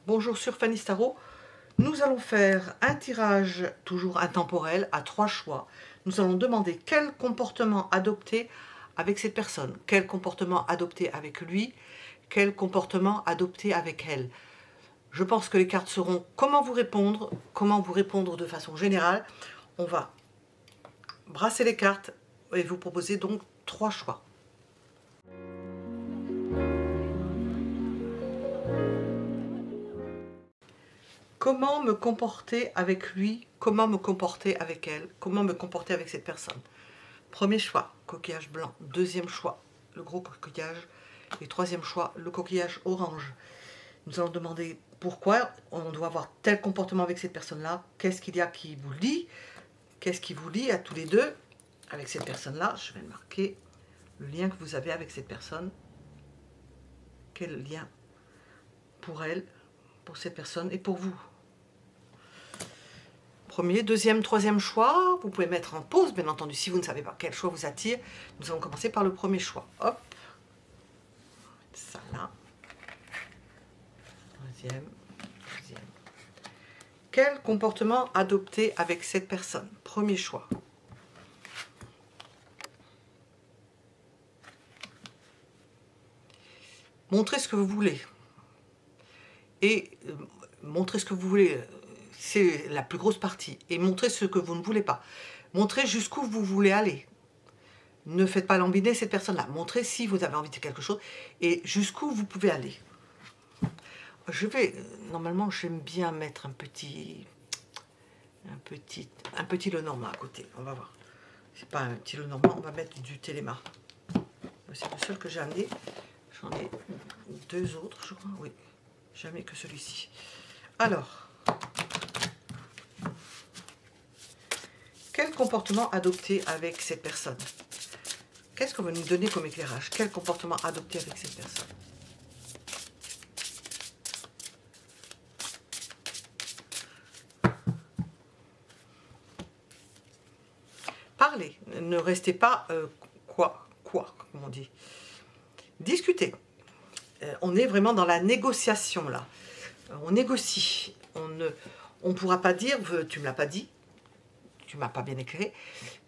Bonjour sur Fanny Starot. Nous allons faire un tirage toujours intemporel à 3 choix. Nous allons demander quel comportement adopter avec cette personne, quel comportement adopter avec lui, quel comportement adopter avec elle. Je pense que les cartes seront comment vous répondre de façon générale. On va brasser les cartes et vous proposer donc 3 choix. Comment me comporter avec lui, comment me comporter avec elle, comment me comporter avec cette personne. Premier choix, coquillage blanc. Deuxième choix, le gros coquillage. Et troisième choix, le coquillage orange. Nous allons demander pourquoi on doit avoir tel comportement avec cette personne-là. Qu'est-ce qu'il y a qui vous lie? Qu'est-ce qui vous lie à tous les deux avec cette personne-là? Je vais marquer le lien que vous avez avec cette personne. Quel lien pour elle, pour cette personne et pour vous? Premier, deuxième, troisième choix, vous pouvez mettre en pause, bien entendu, si vous ne savez pas quel choix vous attire. Nous allons commencer par le premier choix. Hop, ça là. Deuxième. Quel comportement adopter avec cette personne? Premier choix. Montrez ce que vous voulez. Et montrez ce que vous voulez. C'est la plus grosse partie. Et montrez ce que vous ne voulez pas. Montrez jusqu'où vous voulez aller. Ne faites pas lambiner cette personne-là. Montrez si vous avez envie de quelque chose et jusqu'où vous pouvez aller. Je vais, normalement, j'aime bien mettre un petit Lenormand à côté. On va voir. C'est pas un petit Lenormand, on va mettre du Téléma. C'est le seul que j'ai amené. J'en ai 2 autres, je crois. Oui, jamais que celui-ci. Alors, quel comportement adopter avec cette personne? Qu'est-ce qu'on va nous donner comme éclairage? Quel comportement adopter avec cette personne? Parlez, ne restez pas comme on dit. Discutez. On est vraiment dans la négociation là. On négocie. On ne pourra pas dire tu me l'as pas dit. Tu m'as pas bien éclairé.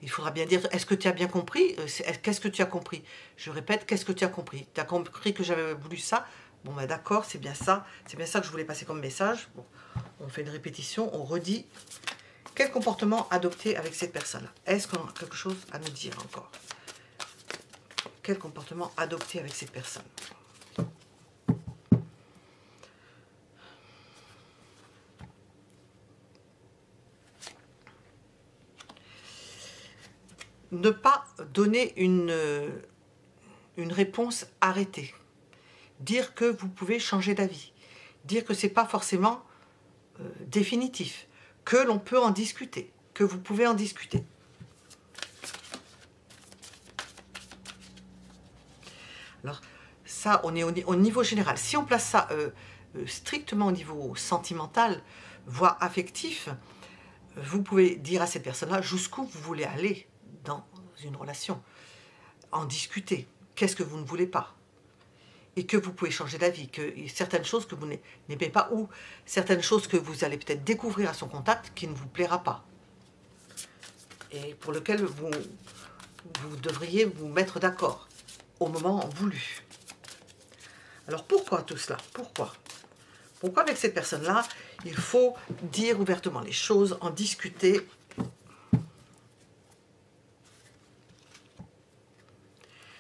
Il faudra bien dire, est-ce que tu as bien compris? Qu'est-ce que tu as compris? Je répète, qu'est-ce que tu as compris? Tu as compris que j'avais voulu ça? Bon, ben d'accord, c'est bien ça que je voulais passer comme message. Bon, on fait une répétition, on redit. Quel comportement adopter avec cette personne-là? Est-ce qu'on a quelque chose à nous dire encore? Quel comportement adopter avec cette personne? Ne pas donner une réponse arrêtée. Dire que vous pouvez changer d'avis. Dire que ce n'est pas forcément définitif. Que l'on peut en discuter. Que vous pouvez en discuter. Alors, ça, on est au niveau général. Si on place ça strictement au niveau sentimental, voire affectif, vous pouvez dire à cette personne-là jusqu'où vous voulez aller dans une relation, en discuter, qu'est-ce que vous ne voulez pas, et que vous pouvez changer d'avis, que certaines choses que vous n'aimez pas, ou certaines choses que vous allez peut-être découvrir à son contact qui ne vous plaira pas, et pour lequel vous devriez vous mettre d'accord au moment voulu. Alors pourquoi tout cela? Pourquoi avec cette personne-là, il faut dire ouvertement les choses, en discuter.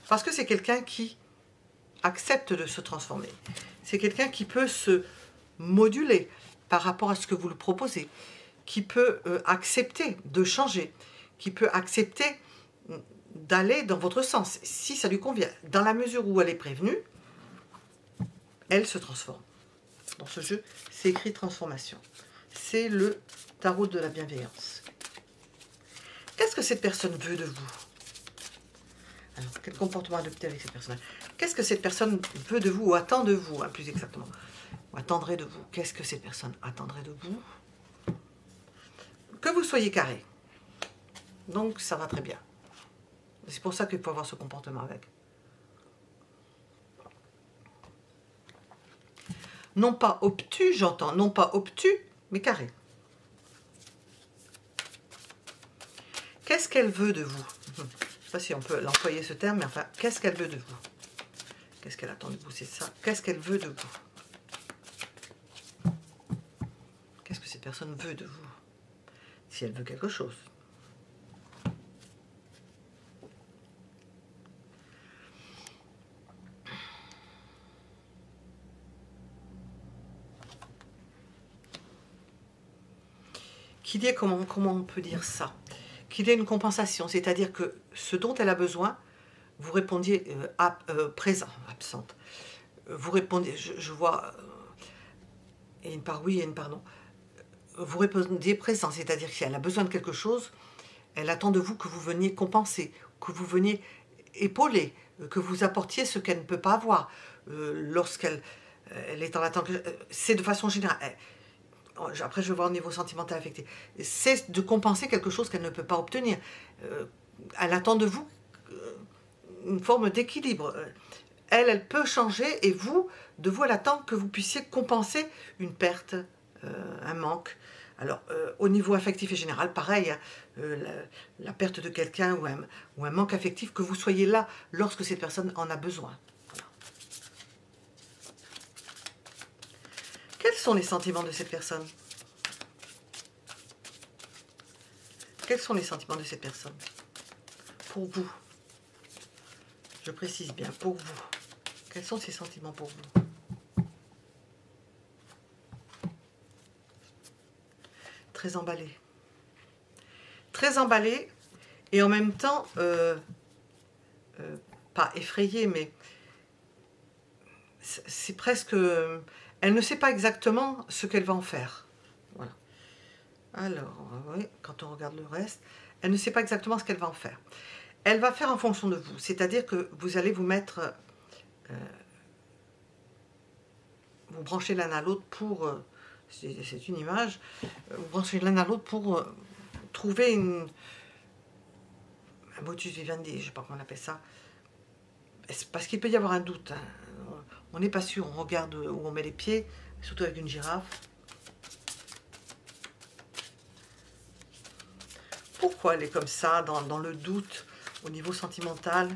Parce que c'est quelqu'un qui accepte de se transformer. C'est quelqu'un qui peut se moduler par rapport à ce que vous lui proposez, qui peut accepter de changer, qui peut accepter d'aller dans votre sens, si ça lui convient. Dans la mesure où elle est prévenue, elle se transforme. Dans ce jeu, c'est écrit transformation. C'est le tarot de la bienveillance. Qu'est-ce que cette personne veut de vous? Alors, quel comportement adopter avec cette personne? Qu'est-ce que cette personne veut de vous ou attend de vous, hein, plus exactement? Ou attendrait de vous? Qu'est-ce que cette personne attendrait de vous? Que vous soyez carré. Donc, ça va très bien. C'est pour ça qu'il faut avoir ce comportement avec. non pas obtus, j'entends, non pas obtus, mais carré. Qu'est-ce qu'elle veut de vous? Je ne sais pas si on peut l'employer ce terme, mais enfin, qu'est-ce qu'elle veut de vous? Qu'est-ce qu'elle attend de vous? C'est ça. Qu'est-ce qu'elle veut de vous? Qu'est-ce que cette personne veut de vous? Si elle veut quelque chose. Qu'il y ait, comment on peut dire ça? Qu'il y ait une compensation, c'est-à-dire que ce dont elle a besoin, vous répondiez présent, absente. Vous répondez, je vois, et une part oui et une part non. Vous répondiez présent, c'est-à-dire que si elle a besoin de quelque chose, elle attend de vous que vous veniez compenser, que vous veniez épauler, que vous apportiez ce qu'elle ne peut pas avoir. Lorsqu'elle est en attente, c'est de façon générale. Après, je vais voir au niveau sentimental affecté. C'est de compenser quelque chose qu'elle ne peut pas obtenir. Elle attend de vous une forme d'équilibre. Elle peut changer et vous, de vous, elle attend que vous puissiez compenser une perte, un manque. Alors, au niveau affectif et général, pareil, hein, la perte de quelqu'un ou un manque affectif, que vous soyez là lorsque cette personne en a besoin. Voilà. Quels sont les sentiments de cette personne? Quels sont les sentiments de cette personne? Pour vous. Je précise bien, pour vous. Quels sont ces sentiments pour vous? Très emballé. Très emballé et en même temps, pas effrayé, mais c'est presque... elle ne sait pas exactement ce qu'elle va en faire. Voilà. Alors, oui, quand on regarde le reste, elle ne sait pas exactement ce qu'elle va en faire. Elle va faire en fonction de vous, c'est-à-dire que vous allez vous mettre... vous branchez l'un à l'autre pour... c'est une image. Vous branchez l'un à l'autre pour trouver un motus vivendi, je ne sais pas comment on appelle ça. Parce qu'il peut y avoir un doute. Hein. On n'est pas sûr, on regarde où on met les pieds, surtout avec une girafe. Pourquoi elle est comme ça, dans le doute, au niveau sentimental?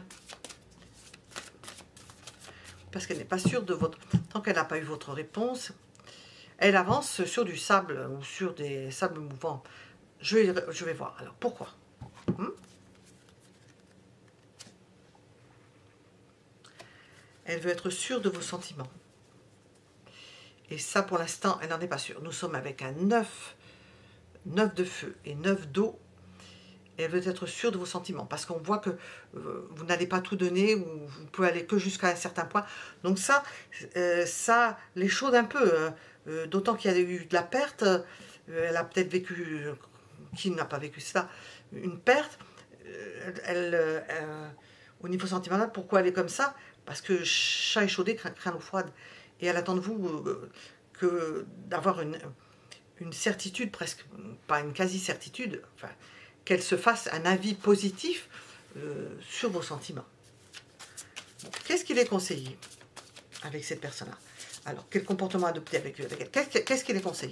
Parce qu'elle n'est pas sûre de votre... Tant qu'elle n'a pas eu votre réponse, elle avance sur du sable ou sur des sables mouvants. Je vais voir. Alors, pourquoi? Elle veut être sûre de vos sentiments. Et ça, pour l'instant, elle n'en est pas sûre. Nous sommes avec un 9 de feu et 9 d'eau. Elle veut être sûre de vos sentiments. Parce qu'on voit que vous n'allez pas tout donner ou vous pouvez aller que jusqu'à un certain point. Donc ça, ça les chaude un peu. D'autant qu'il y a eu de la perte. Elle a peut-être vécu... qui n'a pas vécu ça? Une perte. Au niveau sentimental, pourquoi elle est comme ça? Parce que chat échaudé craint l'eau froide. Et elle attend de vous que d'avoir une certitude, presque, pas une quasi-certitude, enfin, qu'elle se fasse un avis positif sur vos sentiments. Bon, qu'est-ce qu'il est conseillé avec cette personne-là? Alors, quel comportement adopter avec elle? Qu'est-ce qu'il est conseillé?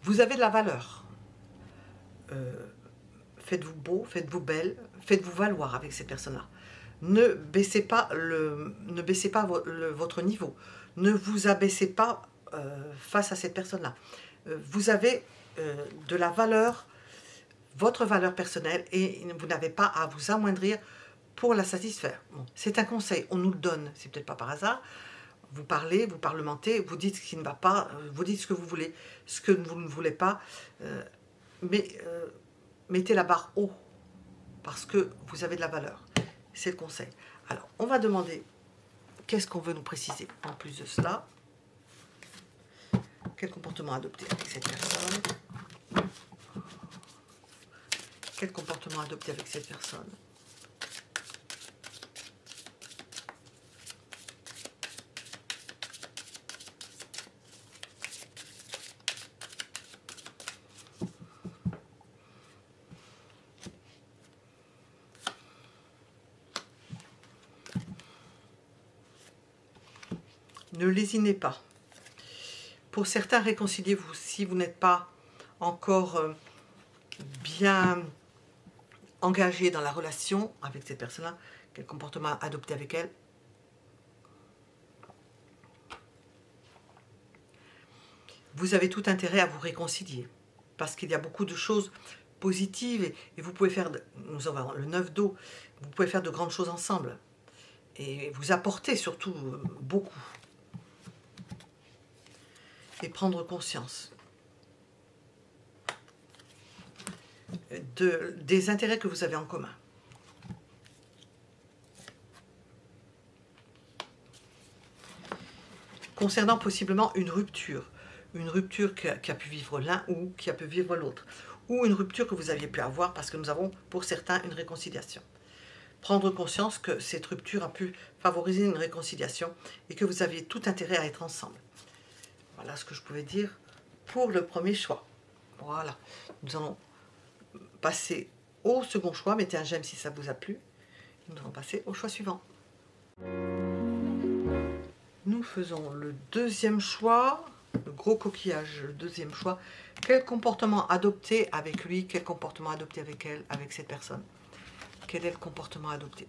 Vous avez de la valeur. Faites-vous beau, faites-vous belle, faites-vous valoir avec ces personnes-là. Ne baissez pas, votre niveau. Ne vous abaissez pas face à cette personne-là. Vous avez de la valeur, votre valeur personnelle, et vous n'avez pas à vous amoindrir pour la satisfaire. Bon, c'est un conseil, on nous le donne, c'est peut-être pas par hasard. Vous parlez, vous parlementez, vous dites ce qui ne va pas, vous dites ce que vous voulez, ce que vous ne voulez pas, mais mettez la barre haut, parce que vous avez de la valeur. C'est le conseil. Alors, on va demander, qu'est-ce qu'on veut nous préciser en plus de cela? Quel comportement adopter avec cette personne? Quel comportement adopter avec cette personne? Ne lésinez pas. Pour certains, réconciliez-vous si vous n'êtes pas encore bien engagé dans la relation avec cette personne-là. Quel comportement adopter avec elle? Vous avez tout intérêt à vous réconcilier parce qu'il y a beaucoup de choses positives et vous pouvez faire, nous avons le 9 d'eau, vous pouvez faire de grandes choses ensemble et vous apporter surtout beaucoup et prendre conscience des intérêts que vous avez en commun. Concernant possiblement une rupture qui a pu vivre l'un ou qui a pu vivre l'autre, ou une rupture que vous aviez pu avoir parce que nous avons pour certains une réconciliation. Prendre conscience que cette rupture a pu favoriser une réconciliation et que vous aviez tout intérêt à être ensemble. Voilà ce que je pouvais dire pour le premier choix. Voilà, nous allons passer au second choix. Mettez un j'aime si ça vous a plu. Nous allons passer au choix suivant. Nous faisons le deuxième choix, le gros coquillage, le deuxième choix. Quel comportement adopter avec lui, quel comportement adopter avec elle, avec cette personne? Quel est le comportement adopté?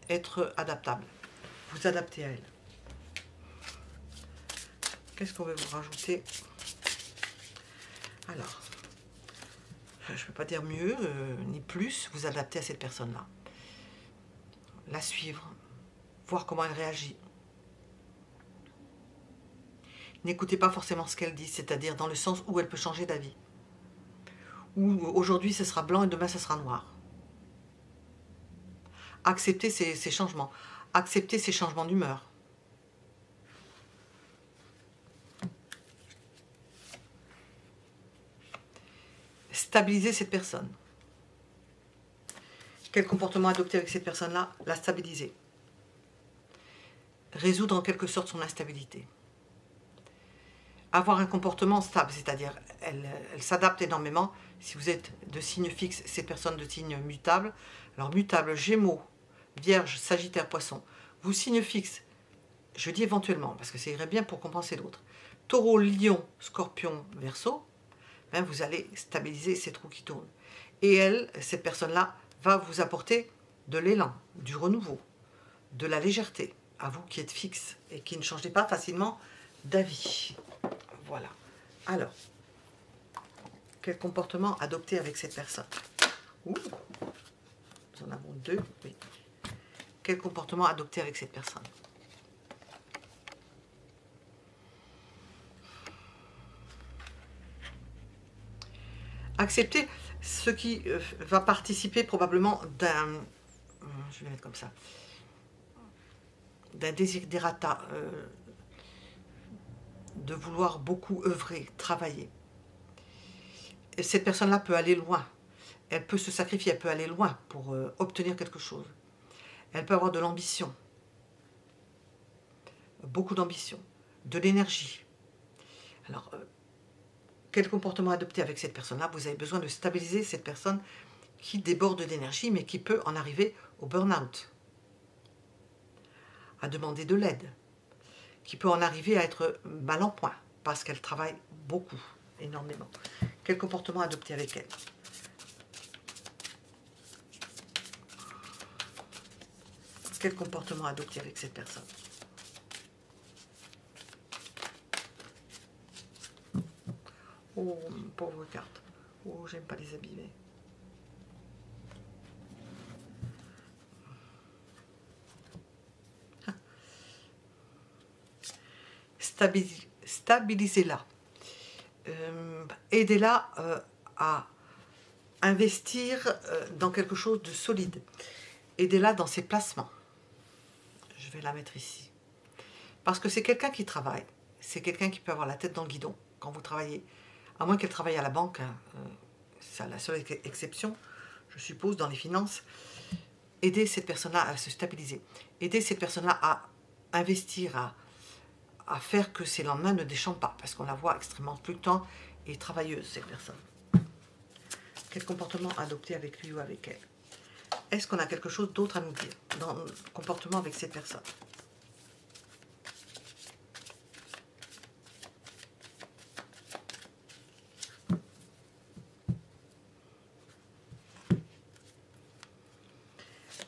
Être adaptable, vous adapter à elle. Qu'est-ce qu'on veut vous rajouter? Alors, je ne peux pas dire mieux ni plus, vous adapter à cette personne-là. La suivre, voir comment elle réagit. N'écoutez pas forcément ce qu'elle dit, c'est-à-dire dans le sens où elle peut changer d'avis. Ou aujourd'hui ce sera blanc et demain ce sera noir. Acceptez ces changements. Acceptez ces changements d'humeur. Stabiliser cette personne. Quel comportement adopter avec cette personne-là? La stabiliser. Résoudre en quelque sorte son instabilité. Avoir un comportement stable, c'est-à-dire elle s'adapte énormément. Si vous êtes de signe fixe, ces personnes de signe mutable. Alors mutable, Gémeaux, Vierge, Sagittaire, Poisson. Vous signe fixe, je dis éventuellement, parce que ça irait bien pour compenser l'autre. Taureau, Lion, Scorpion, Verseau, ben vous allez stabiliser ces trous qui tournent. Et elle, cette personne-là, va vous apporter de l'élan, du renouveau, de la légèreté, à vous qui êtes fixe et qui ne changez pas facilement d'avis. Voilà. Alors, quel comportement adopter avec cette personne? Ouh, nous en avons deux, oui. Quel comportement adopter avec cette personne? Accepter ce qui va participer probablement d'un, je vais mettre comme ça, d'un desiderata, de vouloir beaucoup œuvrer, travailler. Et cette personne-là peut aller loin. Elle peut se sacrifier, elle peut aller loin pour obtenir quelque chose. Elle peut avoir de l'ambition, beaucoup d'ambition, de l'énergie. Alors, quel comportement adopter avec cette personne-là? Vous avez besoin de stabiliser cette personne qui déborde d'énergie, mais qui peut en arriver au burn-out, à demander de l'aide, qui peut en arriver à être mal en point, parce qu'elle travaille beaucoup, énormément. Quel comportement adopter avec elle? Quel comportement adopter avec cette personne? Oh, pauvre carte. Oh, j'aime pas les abîmer. Stabilisez-la. Aidez-la à investir dans quelque chose de solide. Aidez-la dans ses placements. Je vais la mettre ici. Parce que c'est quelqu'un qui travaille. C'est quelqu'un qui peut avoir la tête dans le guidon quand vous travaillez. À moins qu'elle travaille à la banque. Hein, c'est la seule exception, je suppose, dans les finances. Aidez cette personne-là à se stabiliser. Aidez cette personne-là à investir, à faire que ses lendemains ne déchantent pas. Parce qu'on la voit extrêmement fluctuante et travailleuse, cette personne. Quel comportement adopter avec lui ou avec elle? Est-ce qu'on a quelque chose d'autre à nous dire dans le comportement avec cette personne?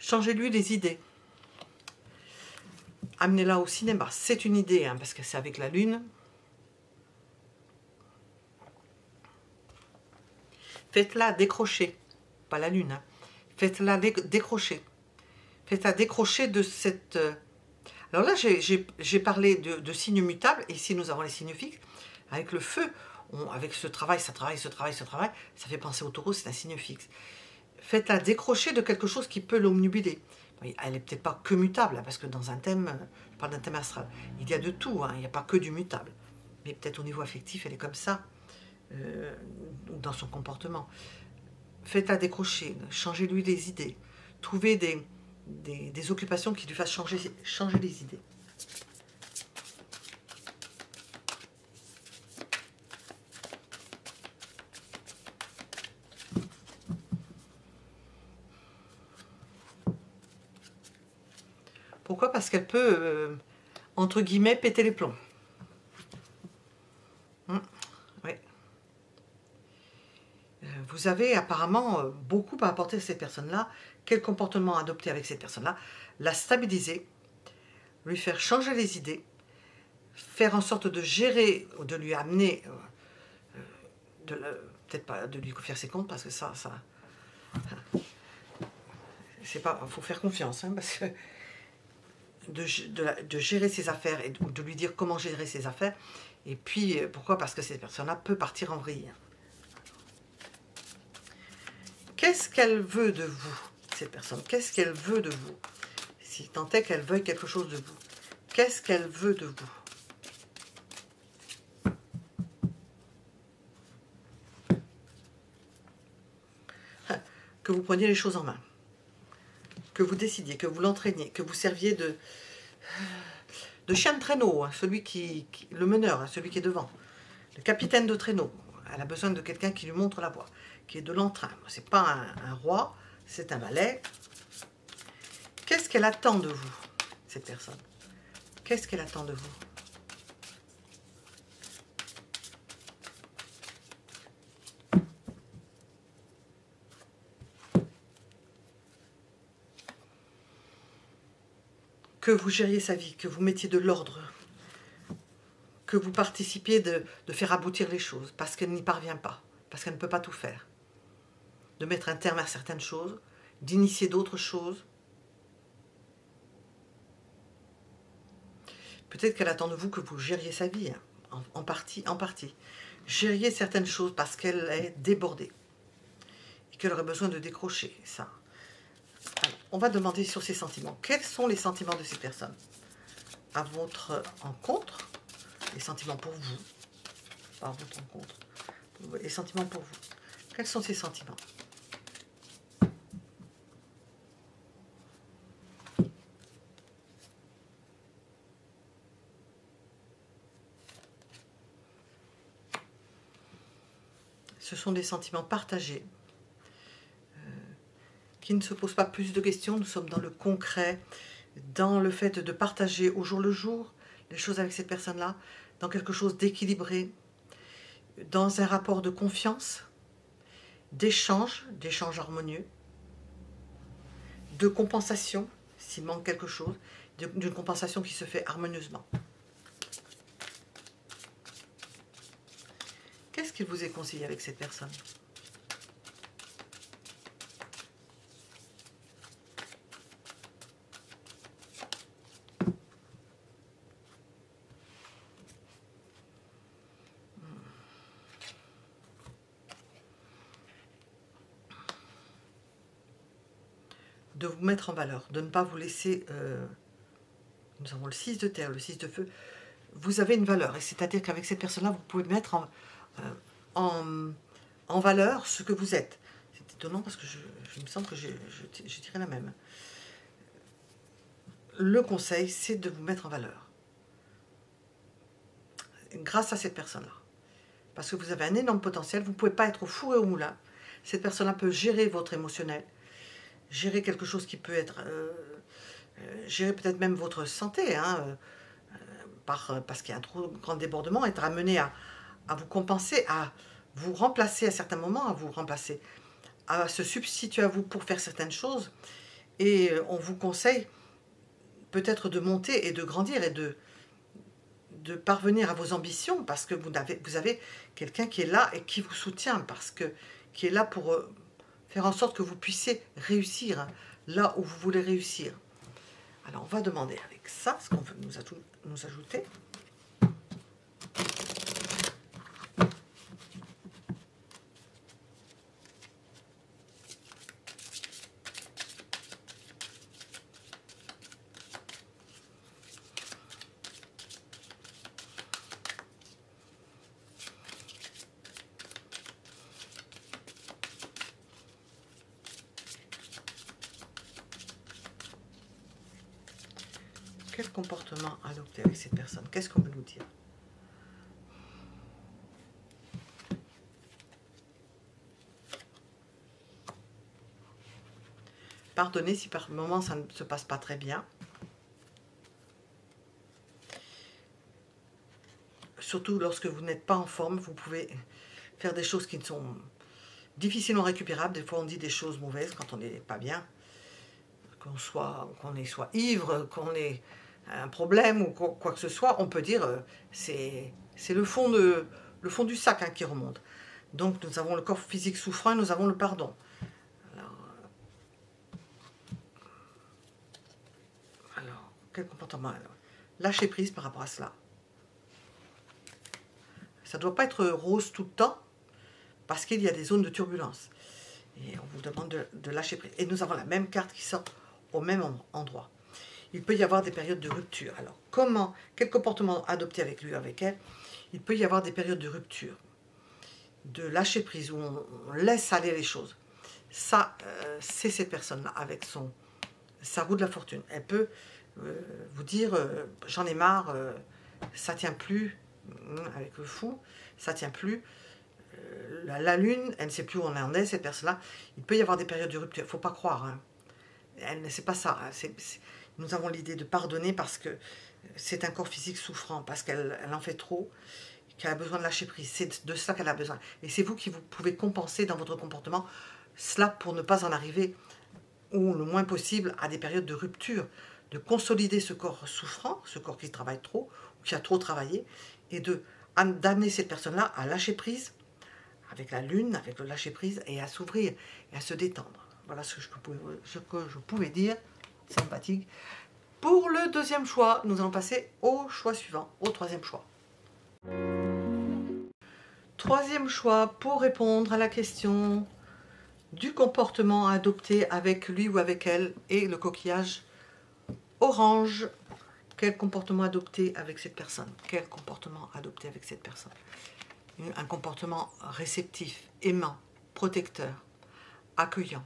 Changez-lui les idées. Amenez-la au cinéma. C'est une idée, hein, parce que c'est avec la lune. Faites-la décrocher. Pas la lune. Hein. Faites-la décrocher. Faites-la décrocher de cette... Alors là, j'ai parlé de signes mutables. Et ici, nous avons les signes fixes. Avec le feu, avec ce travail, ça travaille, ça fait penser au taureau, c'est un signe fixe. Faites-la décrocher de quelque chose qui peut l'omnubiler. Elle n'est peut-être pas que mutable, hein, parce que dans un thème, je parle d'un thème astral, il y a de tout, hein, il n'y a pas que du mutable. Mais peut-être au niveau affectif, elle est comme ça, dans son comportement. Faites-la décrocher, changez-lui les idées. Trouvez des occupations qui lui fassent changer les idées. Pourquoi? Parce qu'elle peut, entre guillemets, péter les plombs. Oui. Vous avez apparemment beaucoup à apporter à cette personne-là. Quel comportement adopter avec cette personne-là? La stabiliser, lui faire changer les idées, faire en sorte de gérer, ou de lui amener, peut-être pas de lui faire ses comptes, parce que ça c'est pas, faut faire confiance, hein, parce que de gérer ses affaires et de lui dire comment gérer ses affaires. Et puis, pourquoi? Parce que cette personne-là peut partir en vrille. Qu'est-ce qu'elle veut de vous, cette personne? Qu'est-ce qu'elle veut de vous? Si tant est qu'elle veuille quelque chose de vous. Qu'est-ce qu'elle veut de vous? Que vous preniez les choses en main. Que vous décidiez, que vous l'entraîniez, que vous serviez de chien de traîneau, hein, le meneur, hein, celui qui est devant, le capitaine de traîneau. Elle a besoin de quelqu'un qui lui montre la voie, qui est de l'entrain. C'est pas un roi, c'est un valet. Qu'est-ce qu'elle attend de vous, cette personne? Qu'est-ce qu'elle attend de vous? Que vous gériez sa vie, que vous mettiez de l'ordre, que vous participiez de faire aboutir les choses, parce qu'elle n'y parvient pas, parce qu'elle ne peut pas tout faire. De mettre un terme à certaines choses, d'initier d'autres choses. Peut-être qu'elle attend de vous que vous gériez sa vie, hein, en partie. Gériez certaines choses parce qu'elle est débordée et qu'elle aurait besoin de décrocher ça. Alors, on va demander sur ses sentiments. Quels sont les sentiments de ces personnes à votre encontre? Les sentiments pour vous. Pas à votre encontre. Les sentiments pour vous. Quels sont ces sentiments? Ce sont des sentiments partagés. Qui ne se pose pas plus de questions. Nous sommes dans le concret, dans le fait de partager au jour le jour les choses avec cette personne-là, dans quelque chose d'équilibré, dans un rapport de confiance, d'échange harmonieux, de compensation, s'il manque quelque chose, d'une compensation qui se fait harmonieusement. Qu'est-ce qu'il vous est conseillé avec cette personne ? De vous mettre en valeur, de ne pas vous laisser... nous avons le 6 de terre, le 6 de feu. Vous avez une valeur, et c'est-à-dire qu'avec cette personne-là, vous pouvez mettre en valeur ce que vous êtes. C'est étonnant parce que je me semble que j'ai tiré la même. Le conseil, c'est de vous mettre en valeur. Grâce à cette personne-là. Parce que vous avez un énorme potentiel, vous ne pouvez pas être au four et au moulin. Cette personne-là peut gérer votre émotionnel, gérer quelque chose qui peut être... gérer peut-être même votre santé, hein, parce qu'il y a un trop grand débordement, être amené à vous compenser, à vous remplacer à certains moments, à se substituer à vous pour faire certaines choses, Et on vous conseille peut-être de monter et de grandir et de parvenir à vos ambitions, parce que vous avez quelqu'un qui est là et qui vous soutient, qui est là pour faire en sorte que vous puissiez réussir hein, là où vous voulez réussir. Alors on va demander avec ça ce qu'on veut nous ajouter. Quel comportement adopter avec cette personne? Qu'est-ce qu'on veut nous dire? Pardonnez si par moment ça ne se passe pas très bien. Surtout lorsque vous n'êtes pas en forme, vous pouvez faire des choses qui sont difficilement récupérables. Des fois on dit des choses mauvaises quand on n'est pas bien. Qu'on est soit ivre, qu'on ait un problème ou quoi que ce soit, on peut dire c'est le fond du sac hein, qui remonte. Donc nous avons le corps physique souffrant et nous avons le pardon. Alors quel comportement alors? Lâcher prise par rapport à cela. Ça ne doit pas être rose tout le temps, parce qu'il y a des zones de turbulence. Et on vous demande de lâcher prise. Et nous avons la même carte qui sort au même endroit. Il peut y avoir des périodes de rupture. Alors, quel comportement adopter avec lui ou avec elle? Il peut y avoir des périodes de rupture, de lâcher prise, où on laisse aller les choses. Ça, c'est cette personne-là, avec sa roue de la fortune. Elle peut vous dire, j'en ai marre, ça tient plus, avec le fou, ça tient plus. La lune, elle ne sait plus où on en est, cette personne-là. Il peut y avoir des périodes de rupture, il ne faut pas croire. Hein. C'est pas ça. Hein. Nous avons l'idée de pardonner parce que c'est un corps physique souffrant, parce qu'elle en fait trop, qu'elle a besoin de lâcher prise. C'est de cela qu'elle a besoin. Et c'est vous qui vous pouvez compenser dans votre comportement cela pour ne pas en arriver, ou le moins possible, à des périodes de rupture, de consolider ce corps souffrant, ce corps qui travaille trop, ou qui a trop travaillé, et d'amener cette personne-là à lâcher prise, avec la lune, avec le lâcher prise, et à s'ouvrir, et à se détendre. Voilà ce que je pouvais dire, sympathique. Pour le deuxième choix, nous allons passer au choix suivant, au troisième choix. Troisième choix pour répondre à la question du comportement à adopter avec lui ou avec elle et le coquillage orange. Quel comportement adopter avec cette personne? Quel comportement adopter avec cette personne? Un comportement réceptif, aimant, protecteur, accueillant,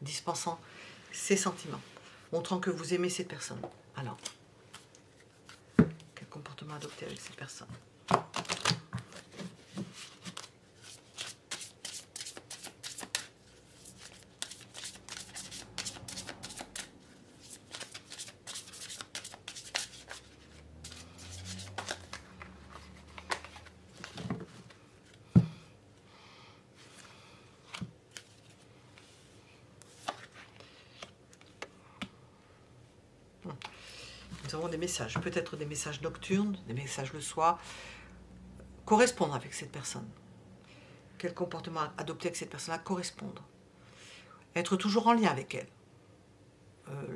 dispensant ses sentiments, montrant que vous aimez cette personne. Alors, quel comportement adopter avec cette personne? Nous avons des messages, peut-être des messages nocturnes, des messages le soir. Correspondre avec cette personne. Quel comportement adopter avec cette personne-là? Correspondre. Être toujours en lien avec elle.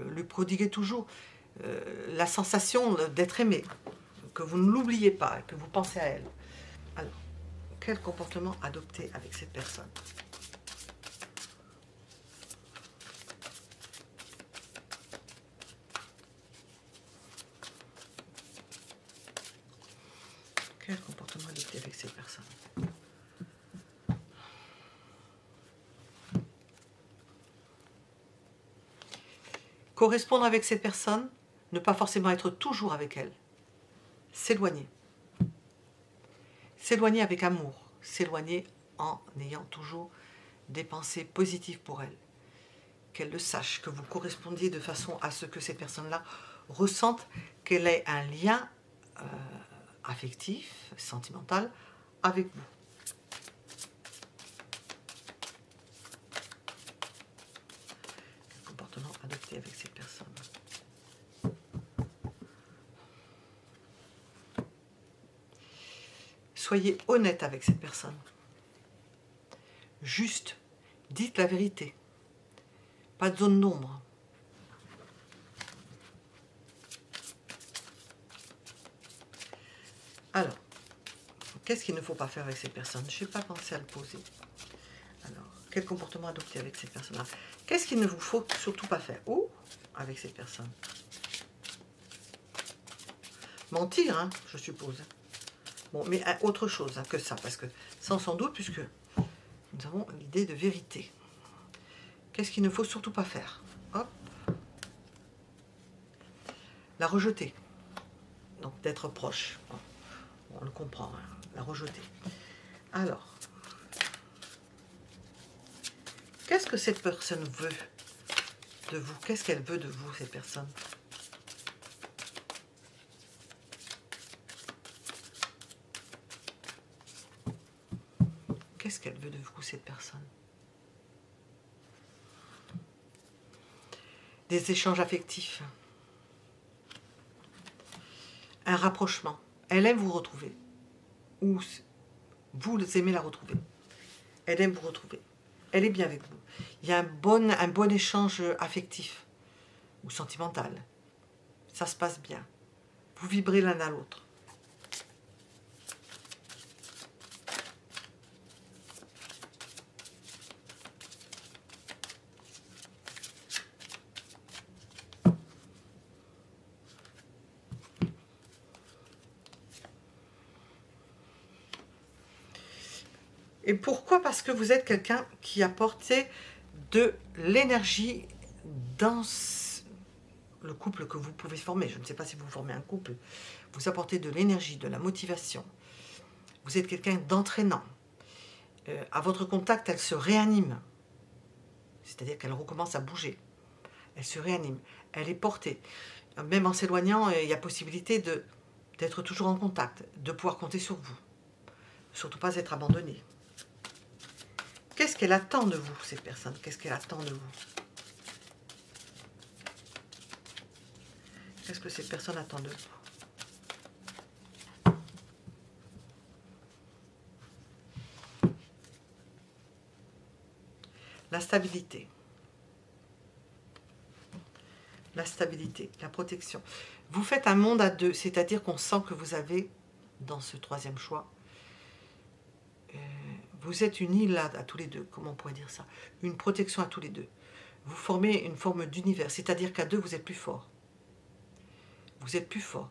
Lui prodiguer toujours la sensation d'être aimé. Que vous ne l'oubliez pas, que vous pensez à elle. Alors, quel comportement adopter avec cette personne? Quel comportement adopter avec cette personne? Correspondre avec cette personne, ne pas forcément être toujours avec elle. S'éloigner. S'éloigner avec amour. S'éloigner en ayant toujours des pensées positives pour elle. Qu'elle le sache, que vous correspondiez de façon à ce que cette personne-là ressente qu'elle ait un lien affectif, sentimental, avec vous. vérité avec cette personne. Soyez honnête avec cette personne. Juste, dites la vérité. Pas de zone d'ombre. Alors, qu'est-ce qu'il ne faut pas faire avec ces personnes? Je n'ai pas pensé à le poser. Alors, quel comportement adopter avec ces personnes-là? Qu'est-ce qu'il ne vous faut surtout pas faire? Ou avec ces personnes? Mentir, hein, je suppose. Bon, mais autre chose hein, que ça, parce que sans doute, puisque nous avons l'idée de vérité. Qu'est-ce qu'il ne faut surtout pas faire? Hop. La rejeter. Donc, d'être proche. Bon, on le comprend, hein, la rejeter. Alors, qu'est-ce que cette personne veut de vous? Qu'est-ce qu'elle veut de vous, cette personne? Qu'est-ce qu'elle veut de vous, cette personne? Des échanges affectifs. Un rapprochement. Elle aime vous retrouver. Ou vous aimez la retrouver. Elle aime vous retrouver. Elle est bien avec vous. Il y a un bon échange affectif ou sentimental. Ça se passe bien. Vous vibrez l'un à l'autre. Et pourquoi? Parce que vous êtes quelqu'un qui apportait de l'énergie dans le couple que vous pouvez former. Je ne sais pas si vous formez un couple. Vous apportez de l'énergie, de la motivation. Vous êtes quelqu'un d'entraînant. À votre contact, elle se réanime. C'est-à-dire qu'elle recommence à bouger. Elle se réanime. Elle est portée. Même en s'éloignant, il y a possibilité d'être toujours en contact, de pouvoir compter sur vous. Surtout pas être abandonné. Qu'est-ce qu'elle attend de vous, cette personne? Qu'est-ce qu'elle attend de vous? Qu'est-ce que cette personne attend de vous? La stabilité. La stabilité, la protection. Vous faites un monde à deux, c'est-à-dire qu'on sent que vous avez, dans ce troisième choix, vous êtes une île à tous les deux, comment on pourrait dire ça? Une protection à tous les deux. Vous formez une forme d'univers, c'est-à-dire qu'à deux, vous êtes plus fort. Vous êtes plus fort.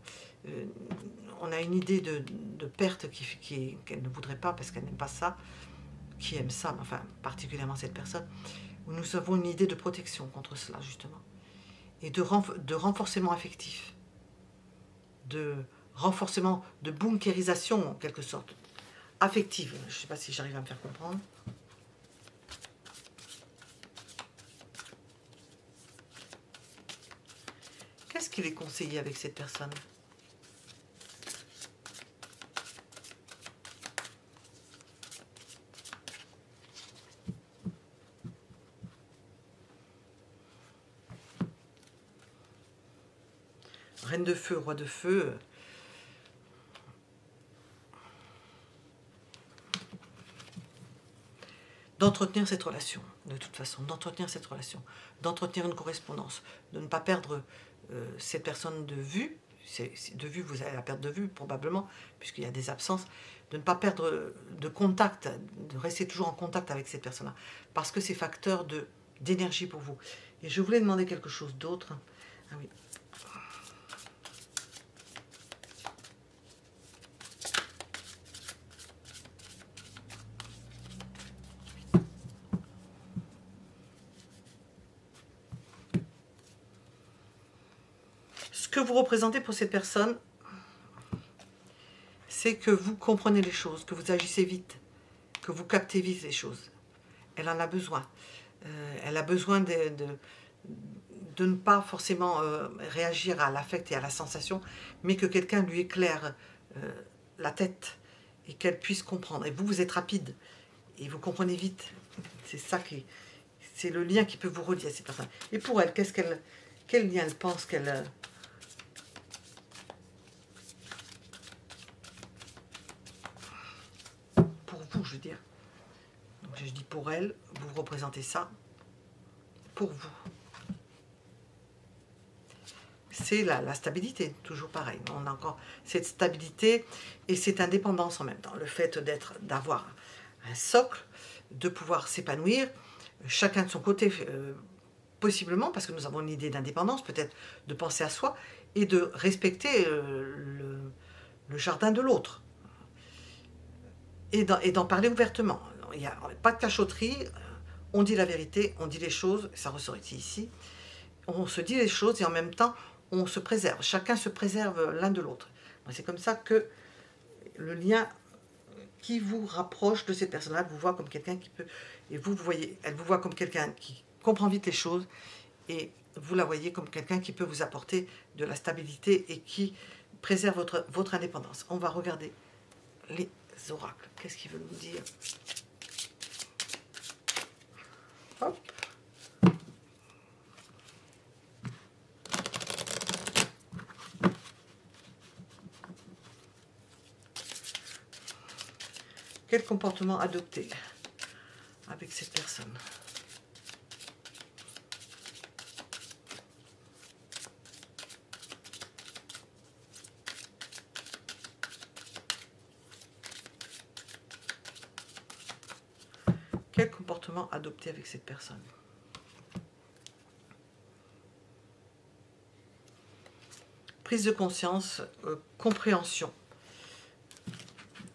On a une idée de perte qu'elle ne voudrait pas, parce qu'elle n'aime pas ça, qui aime ça, enfin, particulièrement cette personne. Nous avons une idée de protection contre cela, justement. Et de renforcement affectif. De renforcement, de bunkérisation, en quelque sorte. Affective. Je ne sais pas si j'arrive à me faire comprendre. Qu'est-ce qu'il est conseillé avec cette personne? Reine de feu, roi de feu. D'entretenir cette relation, de toute façon, d'entretenir cette relation, d'entretenir une correspondance, de ne pas perdre cette personne de vue. De vue, vous allez la perdre de vue, probablement, puisqu'il y a des absences, de ne pas perdre de contact, de rester toujours en contact avec cette personne-là, parce que c'est facteur d'énergie pour vous. Et je voulais demander quelque chose d'autre. Ah oui. Ce que vous représentez pour cette personne, c'est que vous comprenez les choses, que vous agissez vite, que vous captez vite les choses. Elle en a besoin. Elle a besoin de ne pas forcément réagir à l'affect et à la sensation, mais que quelqu'un lui éclaire la tête et qu'elle puisse comprendre. Et vous, vous êtes rapide et vous comprenez vite. C'est ça C'est le lien qui peut vous relier à cette personne. Et pour elle, quel lien elle pense qu'elle... Pour vous, je veux dire. Donc, je dis pour elle, vous représentez ça. Pour vous. C'est la stabilité, toujours pareil. On a encore cette stabilité et cette indépendance en même temps. Le fait d'avoir un socle, de pouvoir s'épanouir, chacun de son côté, possiblement, parce que nous avons une idée d'indépendance, peut-être de penser à soi, et de respecter le jardin de l'autre. Et d'en parler ouvertement. Il n'y a pas de cachotterie, on dit la vérité, on dit les choses, ça ressort ici. On se dit les choses et en même temps, on se préserve. Chacun se préserve l'un de l'autre. C'est comme ça que le lien qui vous rapproche de cette personne-là, vous voit comme quelqu'un qui peut... Et vous voyez, elle vous voit comme quelqu'un qui comprend vite les choses et vous la voyez comme quelqu'un qui peut vous apporter de la stabilité et qui préserve votre indépendance. On va regarder les oracles. Qu'est-ce qu'ils veulent nous dire? Hop. Quel comportement adopter avec cette personne? Quel comportement adopter avec cette personne? Prise de conscience, compréhension.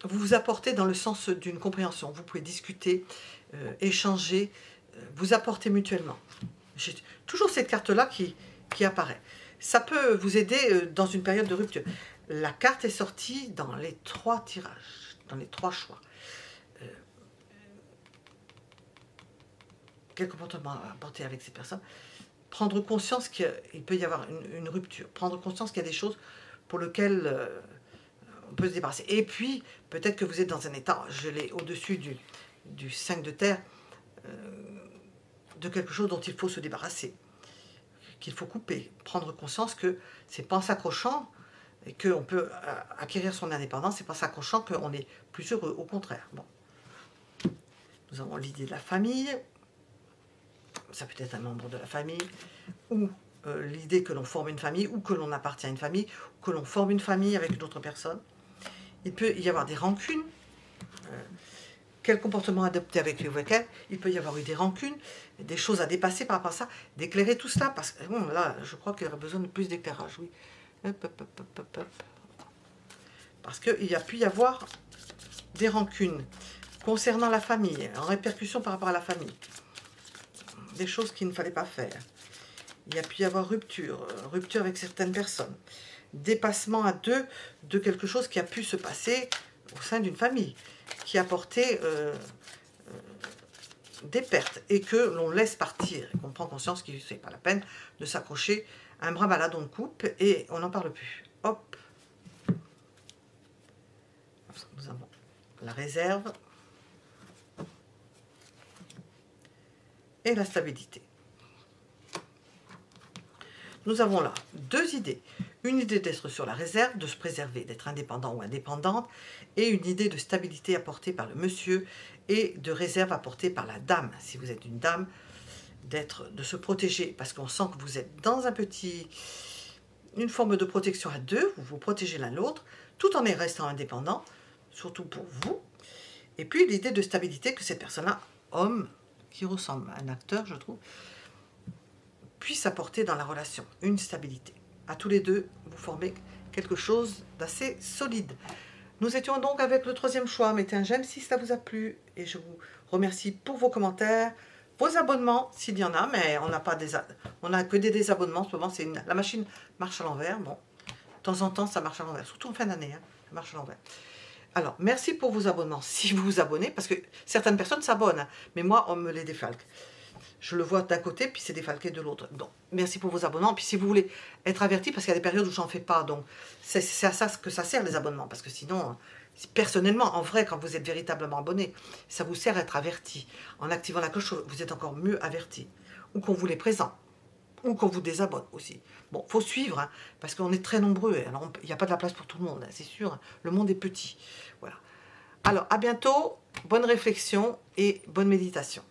Vous vous apportez dans le sens d'une compréhension. Vous pouvez discuter, échanger, vous apporter mutuellement. J'ai toujours cette carte-là qui apparaît. Ça peut vous aider dans une période de rupture. La carte est sortie dans les 3 tirages, dans les 3 choix. Quel comportement apporter avec ces personnes? Prendre conscience qu'il peut y avoir une rupture. Prendre conscience qu'il y a des choses pour lesquelles on peut se débarrasser. Et puis, peut-être que vous êtes dans un état, je l'ai au-dessus du 5 de terre, de quelque chose dont il faut se débarrasser, qu'il faut couper. Prendre conscience que c'est pas en s'accrochant et qu'on peut acquérir son indépendance, c'est pas en s'accrochant qu'on est plus heureux, au contraire. Bon. Nous avons l'idée de la famille, ça peut être un membre de la famille, ou l'idée que l'on forme une famille, ou que l'on appartient à une famille, ou que l'on forme une famille avec une autre personne. Il peut y avoir des rancunes. Quel comportement adopter avec lequel il peut y avoir eu des rancunes, des choses à dépasser par rapport à ça, d'éclairer tout cela, parce que bon, là, je crois qu'il y aurait besoin de plus d'éclairage, oui. Hop, hop, hop, hop, hop. Parce qu'il y a pu y avoir des rancunes concernant la famille, en répercussion par rapport à la famille. Des choses qu'il ne fallait pas faire. Il y a pu y avoir rupture avec certaines personnes. Dépassement à 2 de quelque chose qui a pu se passer au sein d'une famille, qui a porté des pertes et que l'on laisse partir, et qu'on prend conscience que ce n'est pas la peine de s'accrocher. Un bras malade, on coupe et on n'en parle plus. Hop. Nous avons la réserve et la stabilité. Nous avons là 2 idées. Une idée d'être sur la réserve, de se préserver, d'être indépendant ou indépendante, et une idée de stabilité apportée par le monsieur et de réserve apportée par la dame. Si vous êtes une dame, de se protéger, parce qu'on sent que vous êtes dans une forme de protection à 2, vous vous protégez l'un l'autre, tout en restant indépendant, surtout pour vous. Et puis l'idée de stabilité que cette personne-là, homme, qui ressemble à un acteur, je trouve, puisse apporter dans la relation une stabilité. À tous les deux, vous formez quelque chose d'assez solide. Nous étions donc avec le 3e choix. Mettez un j'aime si cela vous a plu. Et je vous remercie pour vos commentaires, vos abonnements, s'il y en a, mais on n'a que des désabonnements en ce moment. La machine marche à l'envers. Bon, de temps en temps, ça marche à l'envers, surtout en fin d'année, hein, ça marche à l'envers. Alors, merci pour vos abonnements, si vous vous abonnez, parce que certaines personnes s'abonnent, hein, mais moi, on me les défalque. Je le vois d'un côté, puis c'est défalqué de l'autre. Donc, merci pour vos abonnements. Puis si vous voulez être averti, parce qu'il y a des périodes où j'en fais pas, donc c'est à ça que ça sert les abonnements, parce que sinon, Personnellement, en vrai, quand vous êtes véritablement abonné, ça vous sert à être averti. En activant la cloche, vous êtes encore mieux averti. Ou qu'on vous les présente. Ou qu'on vous désabonne aussi. Bon, faut suivre, hein, parce qu'on est très nombreux. Alors, il n'y a pas de la place pour tout le monde, hein, c'est sûr. Le monde est petit. Voilà. Alors, à bientôt. Bonne réflexion et bonne méditation.